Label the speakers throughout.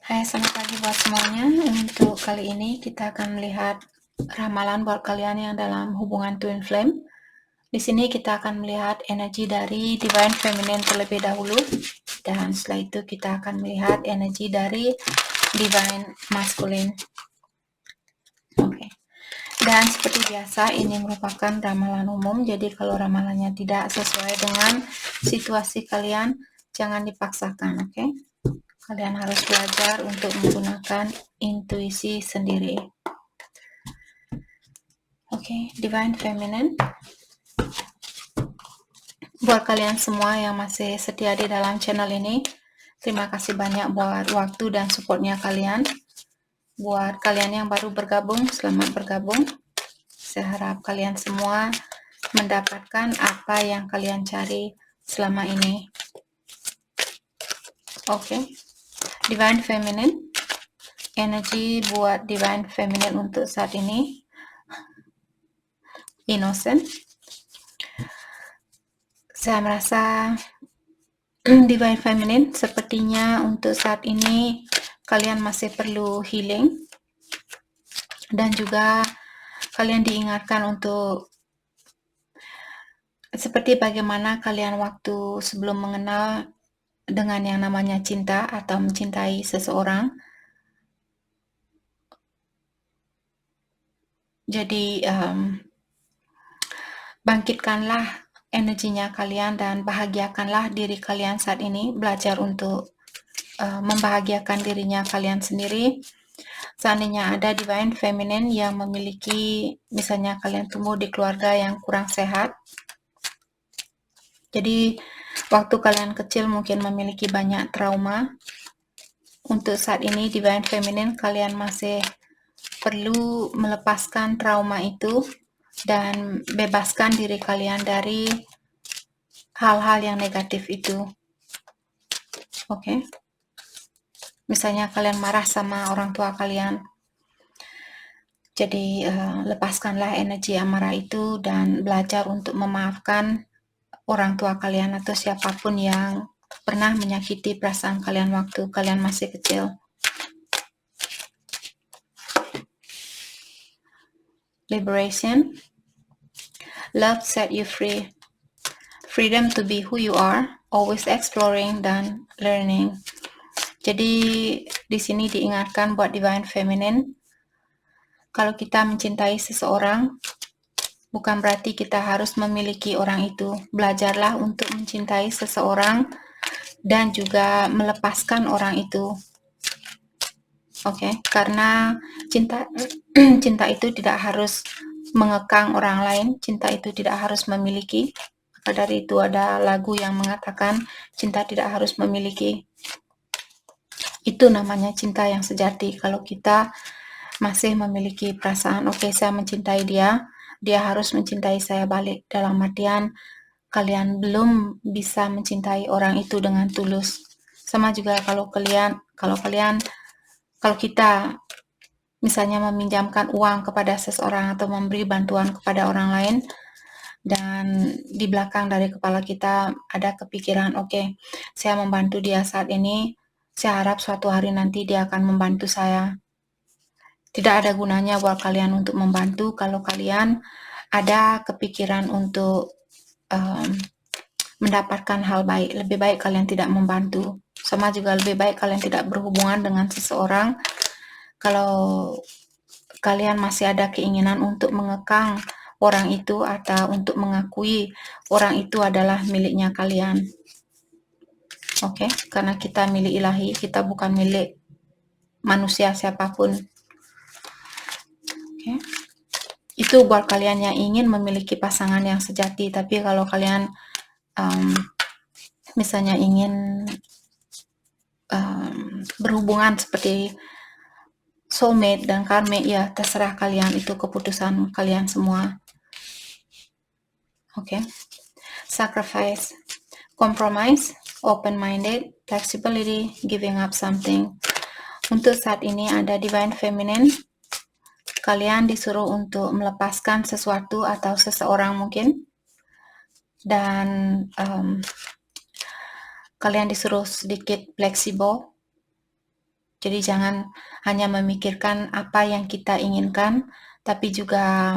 Speaker 1: Hai, selamat pagi buat semuanya. Untuk kali ini kita akan melihat ramalan buat kalian yang dalam hubungan twin flame. Di sini kita akan melihat energi dari divine feminine terlebih dahulu, dan setelah itu kita akan melihat energi dari divine masculine. Oke. Dan seperti biasa, ini merupakan ramalan umum, jadi kalau ramalannya tidak sesuai dengan situasi kalian, jangan dipaksakan, oke? Kalian harus belajar untuk menggunakan intuisi sendiri. Oke, Divine Feminine. Buat kalian semua yang masih setia di dalam channel ini, terima kasih banyak buat waktu dan supportnya kalian. Buat kalian yang baru bergabung, selamat bergabung. Saya harap kalian semua mendapatkan apa yang kalian cari selama ini. Oke, Divine Feminine. Energi buat Divine Feminine untuk saat ini, innocent. Saya merasa Divine Feminine sepertinya untuk saat ini kalian masih perlu healing, dan juga kalian diingatkan untuk seperti bagaimana kalian waktu sebelum mengenal dengan yang namanya cinta atau mencintai seseorang. Jadi bangkitkanlah energinya kalian dan bahagiakanlah diri kalian saat ini. Belajar untuk membahagiakan dirinya kalian sendiri. Seandainya ada divine feminine yang memiliki, misalnya kalian tumbuh di keluarga yang kurang sehat, jadi waktu kalian kecil mungkin memiliki banyak trauma. Untuk saat ini divine feminine, kalian masih perlu melepaskan trauma itu dan bebaskan diri kalian dari hal-hal yang negatif itu. Oke. Misalnya kalian marah sama orang tua kalian, jadi lepaskanlah energi amarah itu dan belajar untuk memaafkan orang tua kalian atau siapapun yang pernah menyakiti perasaan kalian waktu kalian masih kecil. Liberation. Love set you free. Freedom to be who you are, always exploring dan learning. Jadi di sini diingatkan buat divine feminine, kalau kita mencintai seseorang, bukan berarti kita harus memiliki orang itu. Belajarlah untuk mencintai seseorang dan juga melepaskan orang itu. Oke, karena cinta itu tidak harus mengekang orang lain, cinta itu tidak harus memiliki. Maka dari itu ada lagu yang mengatakan cinta tidak harus memiliki. Itu namanya cinta yang sejati. Kalau kita masih memiliki perasaan, oke, saya mencintai dia, dia harus mencintai saya balik. Dalam artian kalian belum bisa mencintai orang itu dengan tulus. Sama juga kalau kita misalnya meminjamkan uang kepada seseorang atau memberi bantuan kepada orang lain, dan di belakang dari kepala kita ada kepikiran, oke, saya membantu dia saat ini, saya harap suatu hari nanti dia akan membantu saya. Tidak ada gunanya buat kalian untuk membantu kalau kalian ada kepikiran untuk mendapatkan hal baik. Lebih baik kalian tidak membantu. Sama juga lebih baik kalian tidak berhubungan dengan seseorang kalau kalian masih ada keinginan untuk mengekang orang itu atau untuk mengakui orang itu adalah miliknya kalian. Oke, karena kita milik ilahi, kita bukan milik manusia siapapun. Oke. Itu buat kalian yang ingin memiliki pasangan yang sejati. Tapi kalau kalian misalnya ingin berhubungan seperti soulmate dan karmic, ya terserah kalian, itu keputusan kalian semua. Oke. Sacrifice, compromise, open-minded, flexibility, giving up something. Untuk saat ini ada divine feminine, kalian disuruh untuk melepaskan sesuatu atau seseorang mungkin, dan kalian disuruh sedikit fleksibel Jadi jangan hanya memikirkan apa yang kita inginkan, tapi juga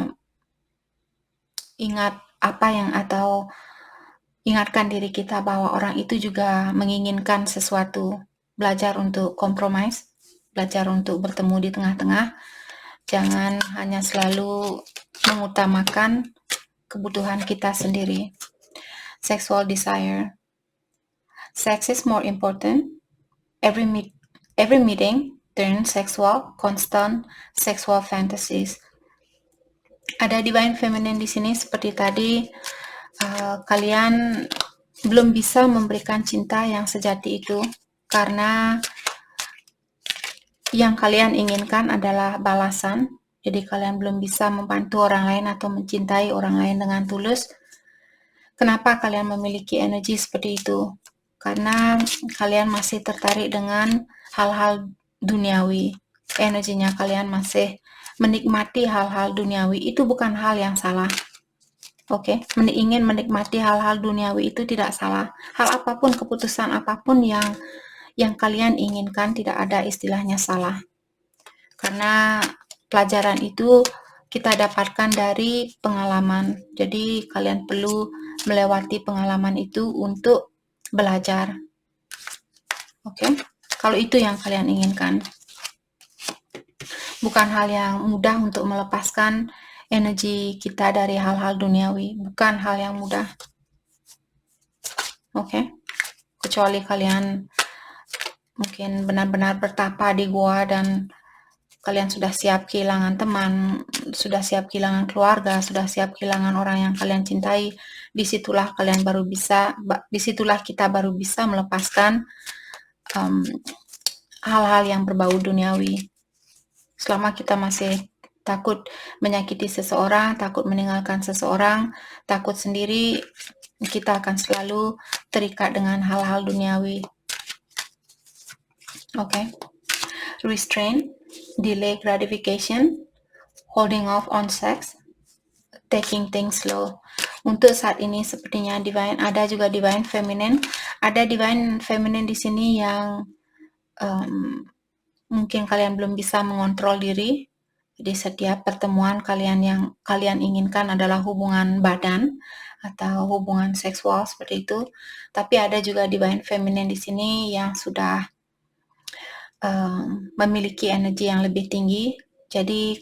Speaker 1: ingatkan diri kita bahwa orang itu juga menginginkan sesuatu. Belajar untuk compromise, belajar untuk bertemu di tengah-tengah. Jangan hanya selalu mengutamakan kebutuhan kita sendiri. Sexual desire. Sex is more important. Every meeting turns sexual, constant sexual fantasies. Ada divine feminine di sini seperti tadi. Kalian belum bisa memberikan cinta yang sejati itu karena yang kalian inginkan adalah balasan. Jadi kalian belum bisa membantu orang lain atau mencintai orang lain dengan tulus. Kenapa kalian memiliki energi seperti itu? Karena kalian masih tertarik dengan hal-hal duniawi. Energinya kalian masih menikmati hal-hal duniawi. Itu bukan hal yang salah. Oke, ingin menikmati hal-hal duniawi itu tidak salah. Hal apapun, keputusan apapun yang kalian inginkan, tidak ada istilahnya salah. Karena pelajaran itu kita dapatkan dari pengalaman. Jadi kalian perlu melewati pengalaman itu untuk belajar. Oke, kalau itu yang kalian inginkan. Bukan hal yang mudah untuk melepaskan energi kita dari hal-hal duniawi. Bukan hal yang mudah. Oke, kecuali kalian mungkin benar-benar bertapa di gua dan kalian sudah siap kehilangan teman, sudah siap kehilangan keluarga, sudah siap kehilangan orang yang kalian cintai. Disitulah kita baru bisa melepaskan hal-hal yang berbau duniawi. Selama kita masih takut menyakiti seseorang, takut meninggalkan seseorang, takut sendiri, kita akan selalu terikat dengan hal-hal duniawi. Oke. Restraint, delay gratification, holding off on sex, taking things slow. Untuk saat ini sepertinya ada juga divine feminine. Ada divine feminine di sini yang mungkin kalian belum bisa mengontrol diri. Jadi setiap pertemuan yang kalian inginkan adalah hubungan badan atau hubungan seksual seperti itu. Tapi ada juga divine feminine di sini yang sudah memiliki energi yang lebih tinggi. Jadi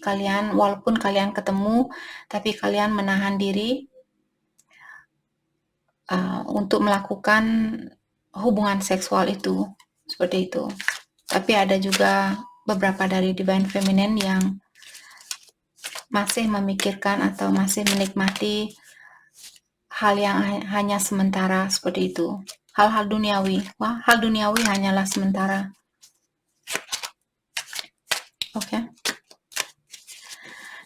Speaker 1: walaupun kalian ketemu, tapi kalian menahan diri untuk melakukan hubungan seksual itu, seperti itu. Tapi ada juga beberapa dari divine feminine yang masih memikirkan atau masih menikmati hal yang hanya sementara seperti itu. Hal-hal duniawi. Hal duniawi hanyalah sementara. Oke.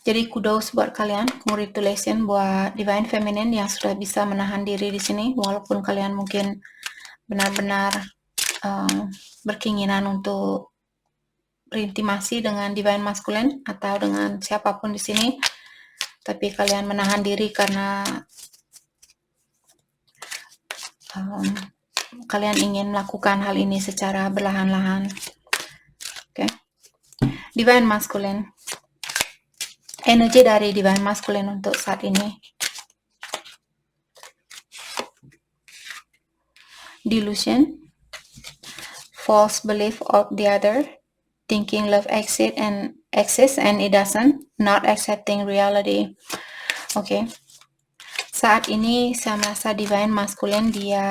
Speaker 1: Jadi kudos buat kalian, congratulations buat divine feminine yang sudah bisa menahan diri di sini, walaupun kalian mungkin benar-benar berkeinginan untuk berintimasi dengan divine masculine atau dengan siapapun di sini, tapi kalian menahan diri karena kalian ingin melakukan hal ini secara perlahan-lahan. Oke. Divine masculine. Energi dari divine masculine untuk saat ini. Delusion, false belief of the other, thinking love exists and it doesn't, not accepting reality. Oke. Saat ini saya merasa divine masculine dia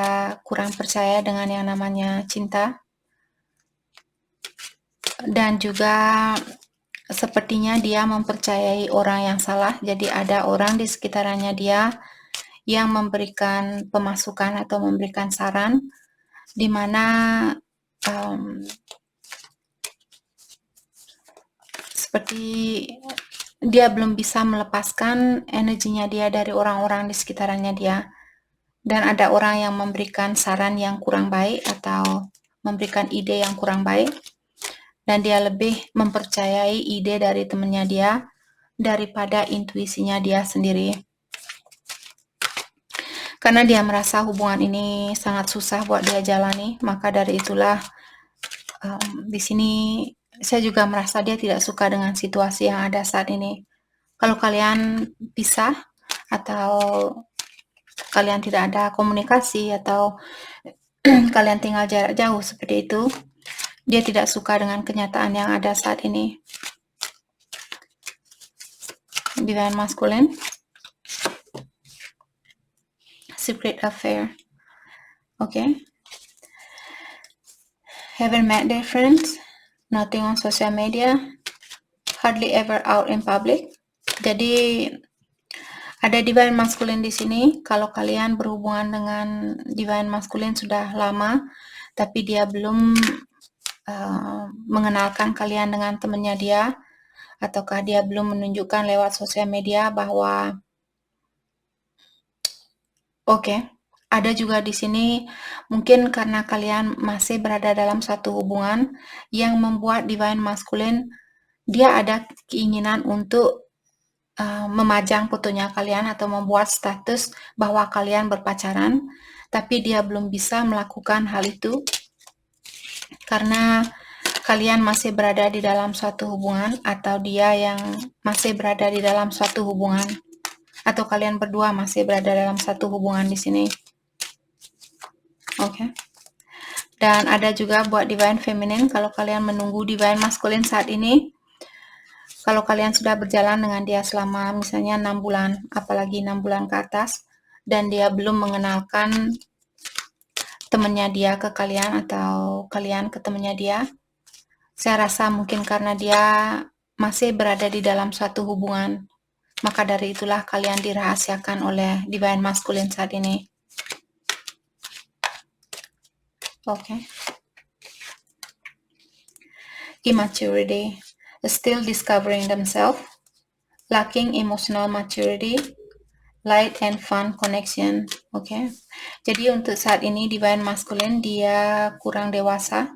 Speaker 1: kurang percaya dengan yang namanya cinta. Dan juga sepertinya dia mempercayai orang yang salah. Jadi ada orang di sekitarnya dia yang memberikan pemasukan atau memberikan saran di mana seperti dia belum bisa melepaskan energinya dia dari orang-orang di sekitarnya dia. Dan ada orang yang memberikan saran yang kurang baik atau memberikan ide yang kurang baik. Dan dia lebih mempercayai ide dari temannya dia daripada intuisinya dia sendiri. Karena dia merasa hubungan ini sangat susah buat dia jalani, maka dari itulah Di sini saya juga merasa dia tidak suka dengan situasi yang ada saat ini. Kalau kalian pisah atau kalian tidak ada komunikasi atau kalian tinggal jarak jauh seperti itu, dia tidak suka dengan kenyataan yang ada saat ini. Divine Masculine, secret affair. Okay. Haven't met their friends, nothing on social media, hardly ever out in public. Jadi ada divine masculine di sini. Kalau kalian berhubungan dengan divine masculine sudah lama, tapi dia belum mengenalkan kalian dengan temannya dia, ataukah dia belum menunjukkan lewat sosial media bahwa ada juga di sini mungkin karena kalian masih berada dalam satu hubungan yang membuat divine masculine dia ada keinginan untuk memajang fotonya kalian atau membuat status bahwa kalian berpacaran, tapi dia belum bisa melakukan hal itu karena kalian masih berada di dalam suatu hubungan atau dia yang masih berada di dalam suatu hubungan atau kalian berdua masih berada dalam satu hubungan di sini. Oke. Dan ada juga buat divine feminine, kalau kalian menunggu divine masculine saat ini, kalau kalian sudah berjalan dengan dia selama misalnya 6 bulan, apalagi 6 bulan ke atas, dan dia belum mengenalkan temannya dia ke kalian atau kalian ke temannya dia, saya rasa mungkin karena dia masih berada di dalam suatu hubungan, maka dari itulah kalian dirahasiakan oleh divine masculine saat ini. Oke. Immaturity, still discovering themselves, lacking emotional maturity, light and fun connection. Oke. Jadi untuk saat ini divine masculine dia kurang dewasa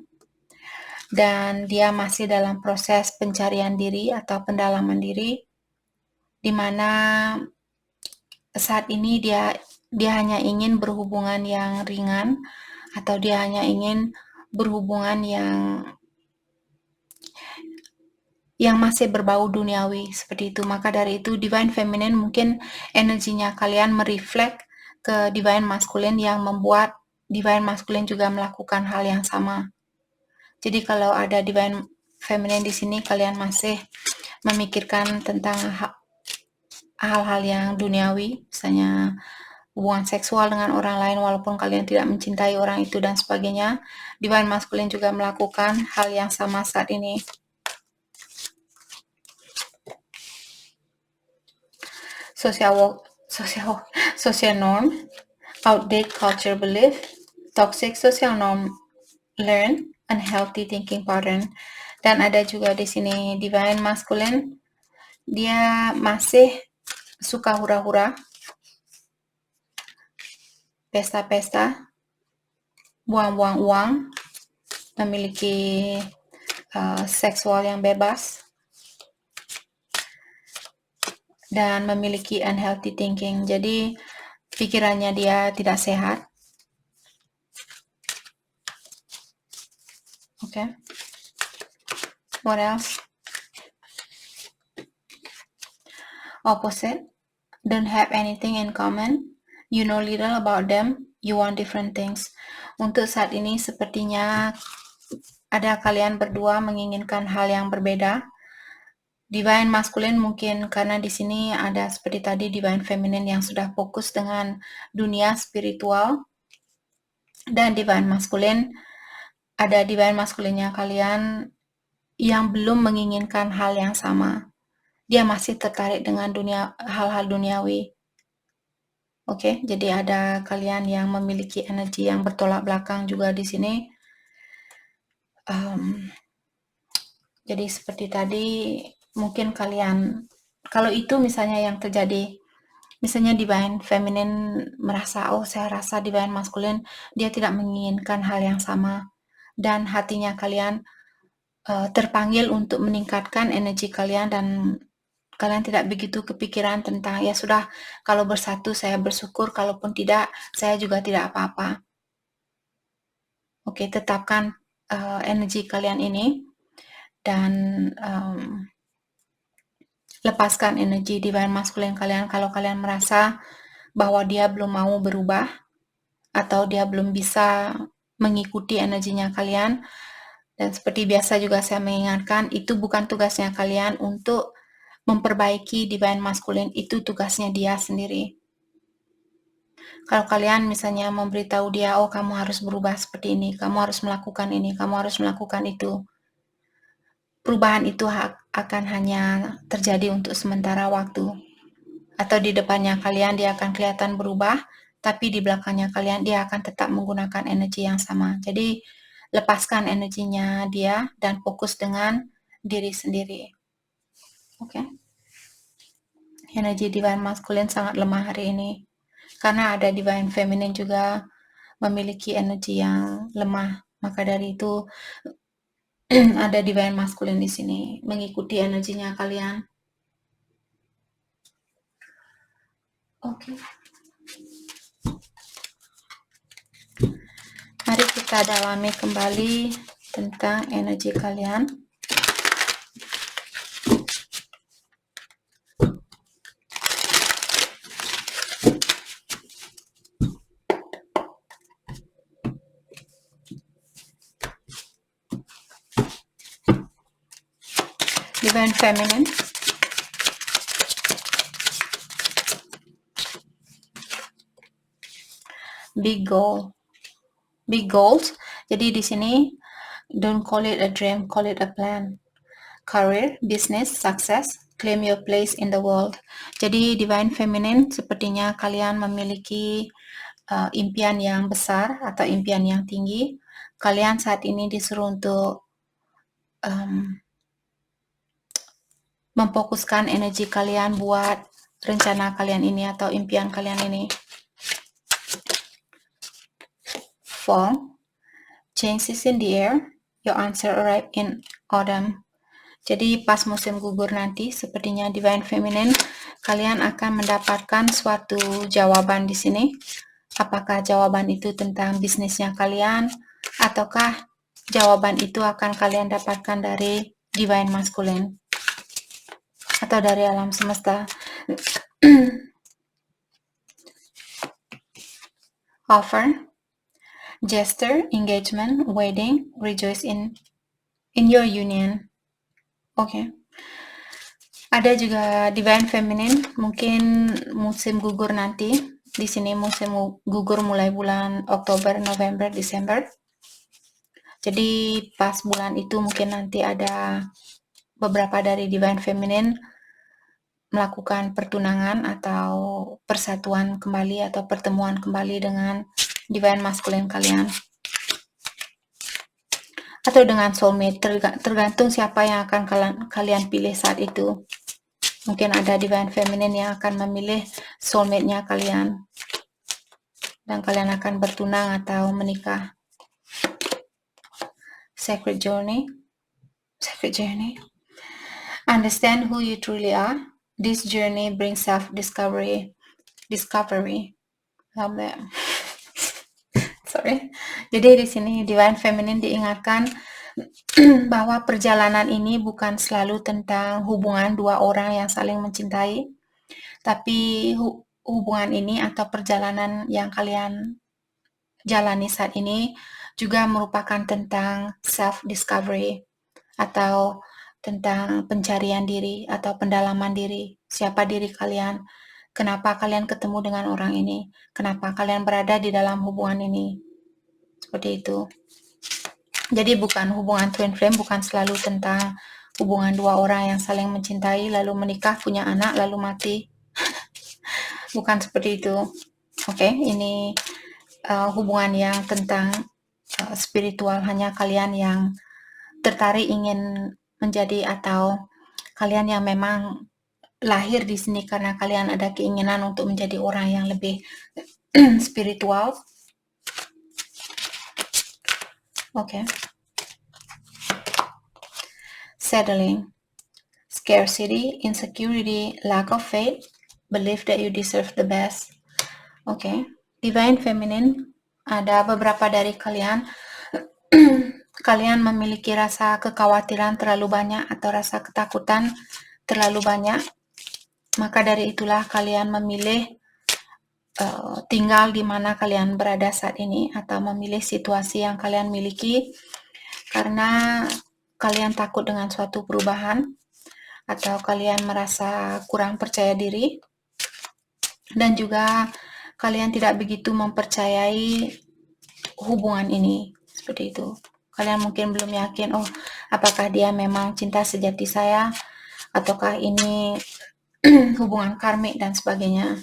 Speaker 1: dan dia masih dalam proses pencarian diri atau pendalaman diri, di mana saat ini dia hanya ingin berhubungan yang ringan atau dia hanya ingin berhubungan yang masih berbau duniawi seperti itu. Maka dari itu divine feminine mungkin energinya kalian mereflek ke divine masculine yang membuat divine masculine juga melakukan hal yang sama. Jadi kalau ada divine feminine di sini kalian masih memikirkan tentang hal-hal yang duniawi, misalnya hubungan seksual dengan orang lain walaupun kalian tidak mencintai orang itu dan sebagainya. Divine masculine juga melakukan hal yang sama saat ini. Social norm, outdated culture belief, toxic social norm, learn, unhealthy thinking pattern. Dan ada juga di sini divine masculine, dia masih suka hura-hura, pesta-pesta, buang-buang uang, memiliki seksual yang bebas, dan memiliki unhealthy thinking. Jadi pikirannya dia tidak sehat. Okay. What else? Opposite. Don't have anything in common. You know little about them. You want different things. Untuk saat ini sepertinya ada kalian berdua menginginkan hal yang berbeda. Divine masculine mungkin karena di sini ada seperti tadi divine feminine yang sudah fokus dengan dunia spiritual, dan divine masculine ada divine masculine-nya kalian yang belum menginginkan hal yang sama. Dia masih tertarik dengan hal-hal duniawi. Oke, jadi ada kalian yang memiliki energi yang bertolak belakang juga di sini. Jadi seperti tadi mungkin kalian, kalau itu misalnya yang terjadi, misalnya divine feminine merasa, saya rasa divine masculine dia tidak menginginkan hal yang sama, dan hatinya kalian terpanggil untuk meningkatkan energi kalian, dan kalian tidak begitu kepikiran tentang ya sudah, kalau bersatu saya bersyukur, kalaupun tidak saya juga tidak apa-apa. Oke, tetapkan energi kalian ini dan lepaskan energi divine masculine kalian kalau kalian merasa bahwa dia belum mau berubah atau dia belum bisa mengikuti energinya kalian. Dan seperti biasa juga saya mengingatkan, itu bukan tugasnya kalian untuk memperbaiki divine masculine, itu tugasnya dia sendiri. Kalau kalian misalnya memberitahu dia, oh kamu harus berubah seperti ini, kamu harus melakukan ini, kamu harus melakukan itu, perubahan itu akan hanya terjadi untuk sementara waktu. Atau di depannya kalian dia akan kelihatan berubah, tapi di belakangnya kalian dia akan tetap menggunakan energi yang sama. Jadi lepaskan energinya dia dan fokus dengan diri sendiri. Oke. Energi divine masculine sangat lemah hari ini. Karena ada divine feminine juga memiliki energi yang lemah. Maka dari itu ada divine masculine di sini mengikuti energinya kalian. Oke. Mari kita dalami kembali tentang energi kalian. Divine feminine. Big goal. Big goals. Jadi di sini don't call it a dream, call it a plan. Career, business, success, claim your place in the world. Jadi divine feminine sepertinya kalian memiliki impian yang besar atau impian yang tinggi. Kalian saat ini disuruh untuk memfokuskan energi kalian buat rencana kalian ini atau impian kalian ini. Fall, change is in the air, your answer arrive in autumn. Jadi pas musim gugur nanti, sepertinya divine feminine, kalian akan mendapatkan suatu jawaban di sini. Apakah jawaban itu tentang bisnisnya kalian, ataukah jawaban itu akan kalian dapatkan dari divine masculine atau dari alam semesta. Offer, gesture, engagement, wedding, rejoice in your union. Oke. Ada juga divine feminine, mungkin musim gugur nanti. Di sini musim gugur mulai bulan Oktober, November, Desember. Jadi pas bulan itu mungkin nanti ada beberapa dari divine feminine melakukan pertunangan atau persatuan kembali atau pertemuan kembali dengan divine masculine kalian. Atau dengan soulmate, tergantung siapa yang akan kalian pilih saat itu. Mungkin ada divine feminine yang akan memilih soulmate-nya kalian. Dan kalian akan bertunang atau menikah. Sacred journey. Understand who you truly are. This journey brings self-discovery. Sorry. Jadi di sini divine feminine diingatkan bahwa perjalanan ini bukan selalu tentang hubungan dua orang yang saling mencintai, tapi hubungan ini atau perjalanan yang kalian jalani saat ini juga merupakan tentang self-discovery atau tentang pencarian diri atau pendalaman diri. Siapa diri kalian? Kenapa kalian ketemu dengan orang ini? Kenapa kalian berada di dalam hubungan ini? Seperti itu. Jadi bukan hubungan twin flame, bukan selalu tentang hubungan dua orang yang saling mencintai, lalu menikah, punya anak, lalu mati. Bukan seperti itu. Oke, ini hubungan yang tentang spiritual, hanya kalian yang tertarik ingin menjadi atau kalian yang memang lahir di sini karena kalian ada keinginan untuk menjadi orang yang lebih spiritual. Oke. Settling, scarcity, insecurity, lack of faith, believe that you deserve the best. Oke. Divine feminine, ada beberapa dari kalian kalian memiliki rasa kekhawatiran terlalu banyak atau rasa ketakutan terlalu banyak, maka dari itulah kalian memilih tinggal di mana kalian berada saat ini atau memilih situasi yang kalian miliki karena kalian takut dengan suatu perubahan atau kalian merasa kurang percaya diri dan juga kalian tidak begitu mempercayai hubungan ini, seperti itu. Kalian mungkin belum yakin, oh apakah dia memang cinta sejati saya ataukah ini hubungan karmik dan sebagainya,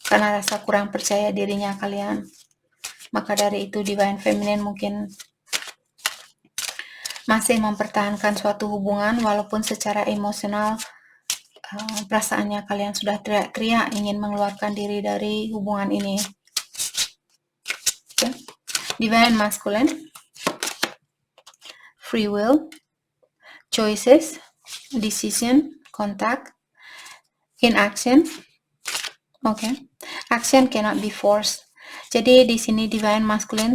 Speaker 1: karena rasa kurang percaya dirinya kalian. Maka dari itu Divine Feminine mungkin masih mempertahankan suatu hubungan walaupun secara emosional perasaannya kalian sudah teriak-teriak ingin mengeluarkan diri dari hubungan ini. Okay. Divine Masculine, free will, choices, decision, contact, inaction. Okay. Action cannot be forced. Jadi di sini Divine Masculine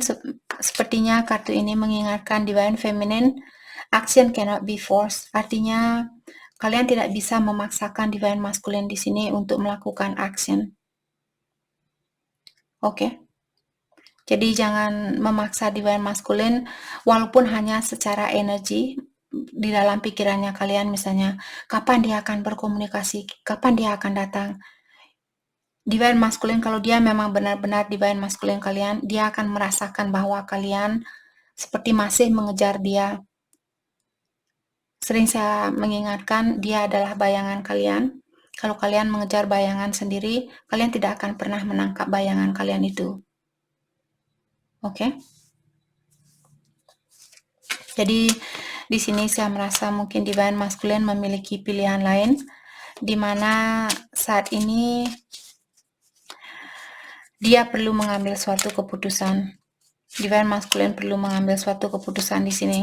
Speaker 1: sepertinya kartu ini mengingatkan Divine Feminine, action cannot be forced. Artinya kalian tidak bisa memaksakan Divine Masculine di sini untuk melakukan action. Oke. Jadi jangan memaksa Divine Masculine walaupun hanya secara energi di dalam pikirannya kalian, misalnya kapan dia akan berkomunikasi, kapan dia akan datang. Divine Masculine kalau dia memang benar-benar Divine Masculine kalian, dia akan merasakan bahwa kalian seperti masih mengejar dia. Sering saya mengingatkan dia adalah bayangan kalian. Kalau kalian mengejar bayangan sendiri, kalian tidak akan pernah menangkap bayangan kalian itu. Oke? Jadi di sini saya merasa mungkin Divine Masculine memiliki pilihan lain, di mana saat ini dia perlu mengambil suatu keputusan. Divine Masculine perlu mengambil suatu keputusan di sini.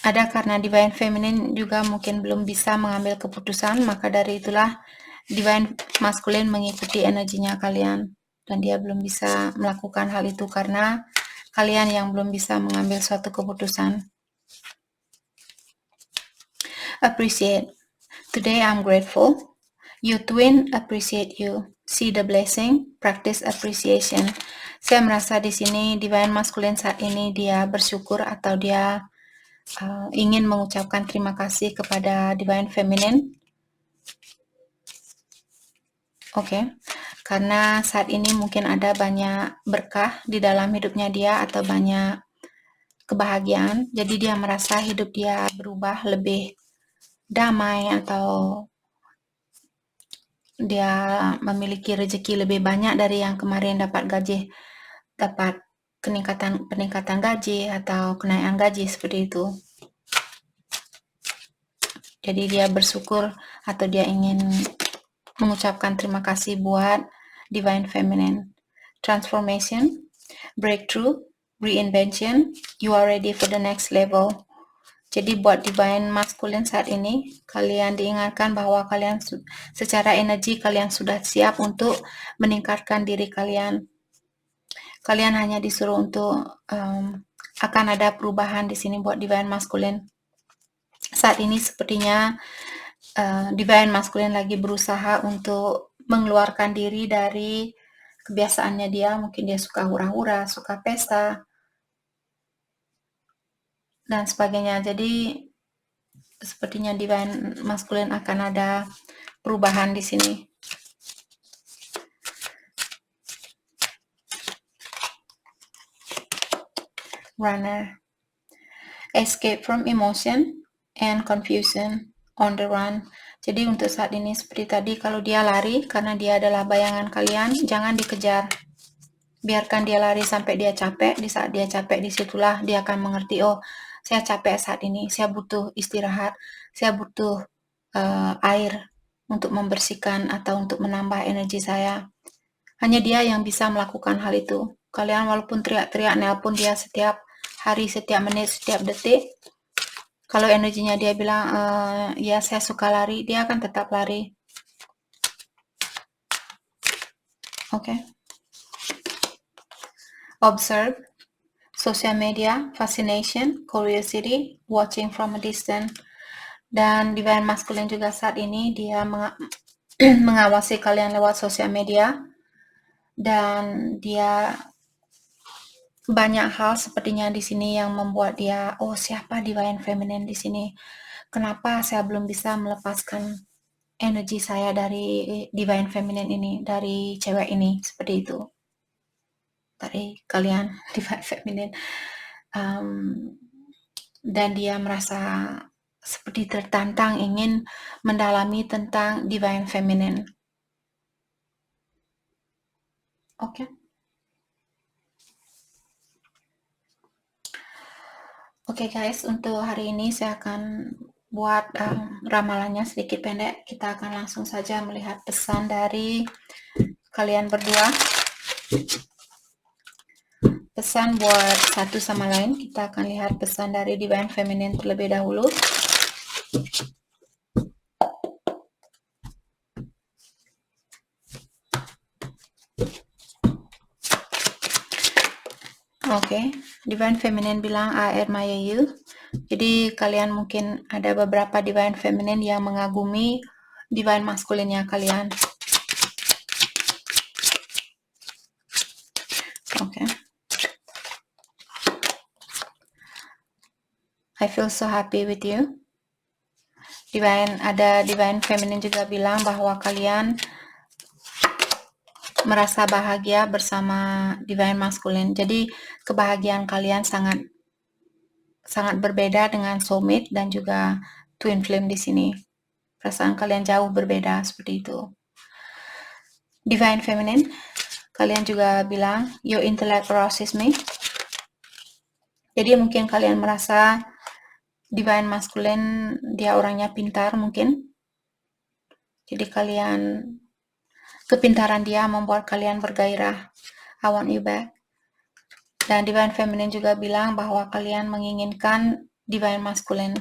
Speaker 1: Ada karena Divine Feminine juga mungkin belum bisa mengambil keputusan, maka dari itulah Divine Masculine mengikuti energinya kalian. Dan dia belum bisa melakukan hal itu karena kalian yang belum bisa mengambil suatu keputusan. Appreciate. Today I'm grateful. Your twin appreciate you. See the blessing, practice appreciation. Saya merasa di sini Divine Masculine saat ini dia bersyukur atau dia ingin mengucapkan terima kasih kepada Divine Feminine. Oke. Karena saat ini mungkin ada banyak berkah di dalam hidupnya dia atau banyak kebahagiaan. Jadi dia merasa hidup dia berubah lebih damai atau dia memiliki rezeki lebih banyak dari yang kemarin dapat peningkatan gaji atau kenaikan gaji seperti itu. Jadi dia bersyukur atau dia ingin mengucapkan terima kasih buat Divine Feminine. Transformation, breakthrough, reinvention, you are ready for the next level. Jadi buat Divine Masculine saat ini, kalian diingatkan bahwa kalian secara energi kalian sudah siap untuk meningkatkan diri kalian. Kalian hanya disuruh untuk akan ada perubahan di sini buat Divine Masculine. Saat ini sepertinya Divine Masculine lagi berusaha untuk mengeluarkan diri dari kebiasaannya dia. Mungkin dia suka hura-hura, suka pesta, dan sebagainya. Jadi sepertinya Divine Masculine akan ada perubahan di sini. Runner. Escape from emotion and confusion, on the run. Jadi untuk saat ini seperti tadi, kalau dia lari karena dia adalah bayangan kalian, jangan dikejar. Biarkan dia lari sampai dia capek. Di saat dia capek, disitulah dia akan mengerti, oh saya capek saat ini, saya butuh istirahat, saya butuh air untuk membersihkan atau untuk menambah energi saya. Hanya dia yang bisa melakukan hal itu. Kalian walaupun teriak-teriak nelpon dia setiap hari, setiap menit, setiap detik, kalau energinya dia bilang ya saya suka lari, dia akan tetap lari. Oke. observe, social media, fascination, curiosity, watching from a distance. Dan divine masculine juga saat ini dia mengawasi kalian lewat sosial media, dan dia banyak hal sepertinya di sini yang membuat dia, oh siapa divine feminine di sini? Kenapa saya belum bisa melepaskan energi saya dari divine feminine ini, dari cewek ini, seperti itu. Dari kalian divine feminine. Dan dia merasa seperti tertantang ingin mendalami tentang divine feminine. Oke. Oke guys, untuk hari ini saya akan buat ramalannya sedikit pendek. Kita akan langsung saja melihat pesan dari kalian berdua. Pesan buat satu sama lain. Kita akan lihat pesan dari divine feminine terlebih dahulu. Oke, divine feminine bilang I admire you. Jadi kalian mungkin ada beberapa divine feminine yang mengagumi divine masculine-nya kalian. Oke. I feel so happy with you. Ada divine feminine juga bilang bahwa kalian merasa bahagia bersama divine masculine. Jadi kebahagiaan kalian sangat berbeda dengan soulmate dan juga twin flame di sini. Perasaan kalian jauh berbeda seperti itu. Divine feminine, kalian juga bilang your intellect arouses me. Jadi mungkin kalian merasa divine masculine dia orangnya pintar mungkin. Jadi kepintaran dia membuat kalian bergairah. I want you back. Dan divine feminine juga bilang bahwa kalian menginginkan divine masculine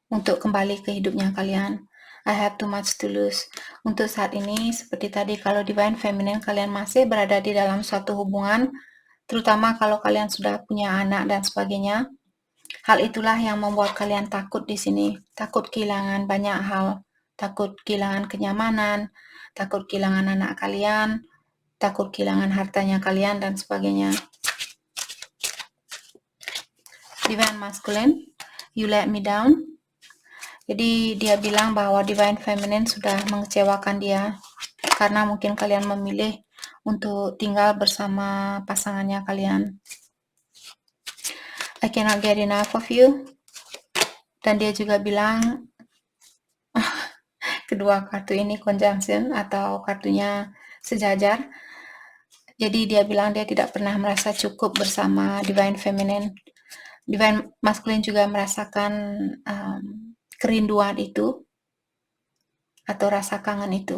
Speaker 1: untuk kembali ke hidupnya kalian. I have too much to lose. Untuk saat ini, seperti tadi, kalau divine feminine kalian masih berada di dalam suatu hubungan, terutama kalau kalian sudah punya anak dan sebagainya, hal itulah yang membuat kalian takut di sini. Takut kehilangan banyak hal. Takut kehilangan kenyamanan, takut kehilangan anak kalian, takut kehilangan hartanya kalian, dan sebagainya. Divine masculine, you let me down. Jadi dia bilang bahwa divine feminine sudah mengecewakan dia karena mungkin kalian memilih untuk tinggal bersama pasangannya kalian. I cannot get enough of you. Dan dia juga bilang kedua kartu ini conjunction atau kartunya sejajar. Jadi dia bilang dia tidak pernah merasa cukup bersama divine feminine. Divine masculine juga merasakan kerinduan itu atau rasa kangen itu.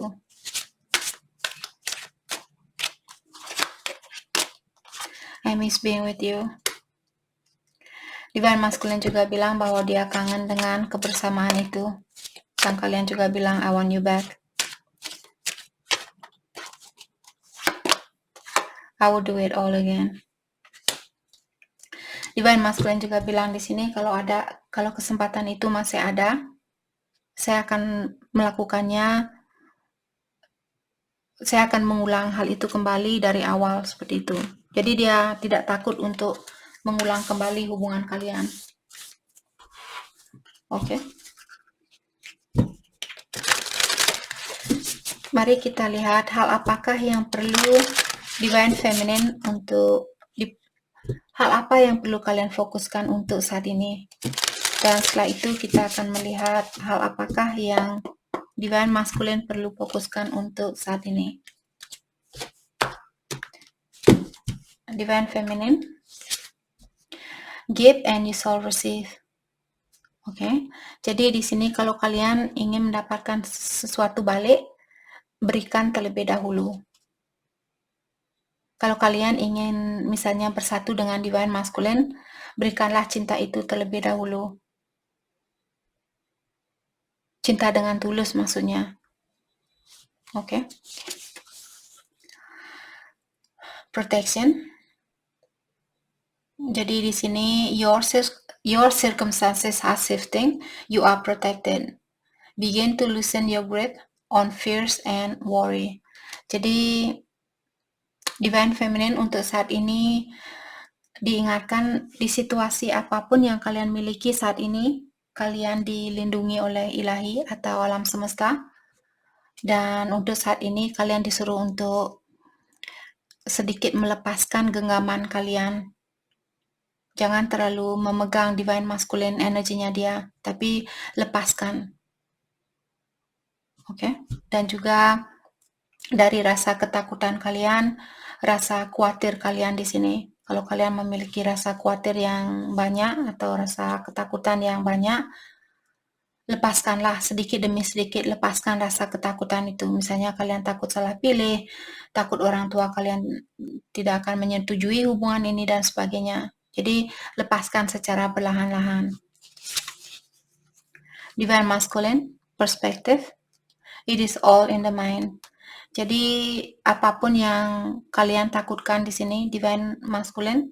Speaker 1: I miss being with you. Divine masculine juga bilang bahwa dia kangen dengan kebersamaan itu. Dan kalian juga bilang I want you back. I will do it all again. Divine masculine juga bilang di sini kalau kesempatan itu masih ada, saya akan melakukannya. Saya akan mengulang hal itu kembali dari awal seperti itu. Jadi dia tidak takut untuk mengulang kembali hubungan kalian. Oke. Mari kita lihat hal apakah yang perlu divine feminine hal apa yang perlu kalian fokuskan untuk saat ini. Dan setelah itu kita akan melihat hal apakah yang divine masculine perlu fokuskan untuk saat ini. Divine feminine, give and you shall receive. Oke. Jadi di sini kalau kalian ingin mendapatkan sesuatu balik, berikan terlebih dahulu. Kalau kalian ingin misalnya bersatu dengan divine masculine, berikanlah cinta itu terlebih dahulu. Cinta dengan tulus maksudnya. Oke. Protection. Jadi di sini your circumstances are shifting, you are protected. Begin to loosen your grip on fears and worry. Jadi Divine Feminine untuk saat ini diingatkan di situasi apapun yang kalian miliki saat ini, kalian dilindungi oleh ilahi atau alam semesta. Dan untuk saat ini kalian disuruh untuk sedikit melepaskan genggaman kalian. Jangan terlalu memegang divine masculine energinya dia, tapi lepaskan. Oke? Dan juga dari rasa ketakutan kalian, rasa khawatir kalian di sini. Kalau kalian memiliki rasa khawatir yang banyak atau rasa ketakutan yang banyak, lepaskanlah sedikit demi sedikit, lepaskan rasa ketakutan itu. Misalnya kalian takut salah pilih, takut orang tua kalian tidak akan menyetujui hubungan ini dan sebagainya. Jadi lepaskan secara perlahan-lahan. Divine Masculine Perspective, it is all in the mind. Jadi apapun yang kalian takutkan di sini, Divine Masculine,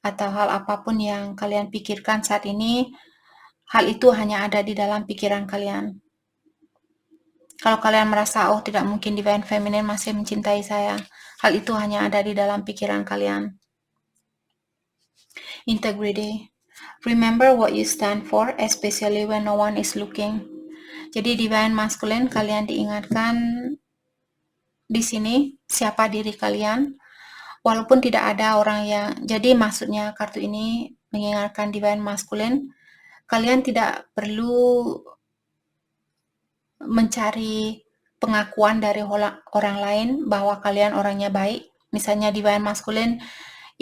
Speaker 1: atau hal apapun yang kalian pikirkan saat ini, hal itu hanya ada di dalam pikiran kalian. Kalau kalian merasa, oh tidak mungkin Divine Feminine masih mencintai saya, hal itu hanya ada di dalam pikiran kalian. Integrity. Remember what you stand for, especially when no one is looking. Jadi Divine Masculine, kalian diingatkan di sini siapa diri kalian, walaupun tidak ada orang yang, jadi maksudnya kartu ini mengingatkan Divine Masculine, kalian tidak perlu mencari pengakuan dari orang lain bahwa kalian orangnya baik. Misalnya Divine Masculine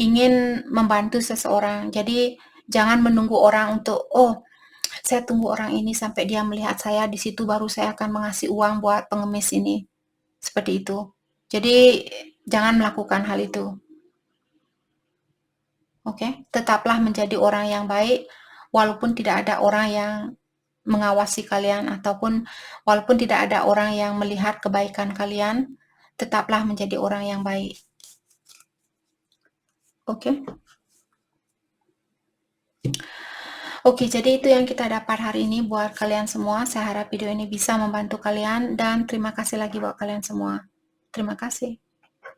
Speaker 1: ingin membantu seseorang, jadi jangan menunggu orang untuk, oh saya tunggu orang ini sampai dia melihat saya, di situ baru saya akan mengasih uang buat pengemis ini. Seperti itu. Jadi jangan melakukan hal itu. Oke, tetaplah menjadi orang yang baik walaupun tidak ada orang yang mengawasi kalian ataupun walaupun tidak ada orang yang melihat kebaikan kalian, tetaplah menjadi orang yang baik. Oke. Oke, jadi itu yang kita dapat hari ini buat kalian semua. Saya harap video ini bisa membantu kalian dan terima kasih lagi buat kalian semua. Terima kasih.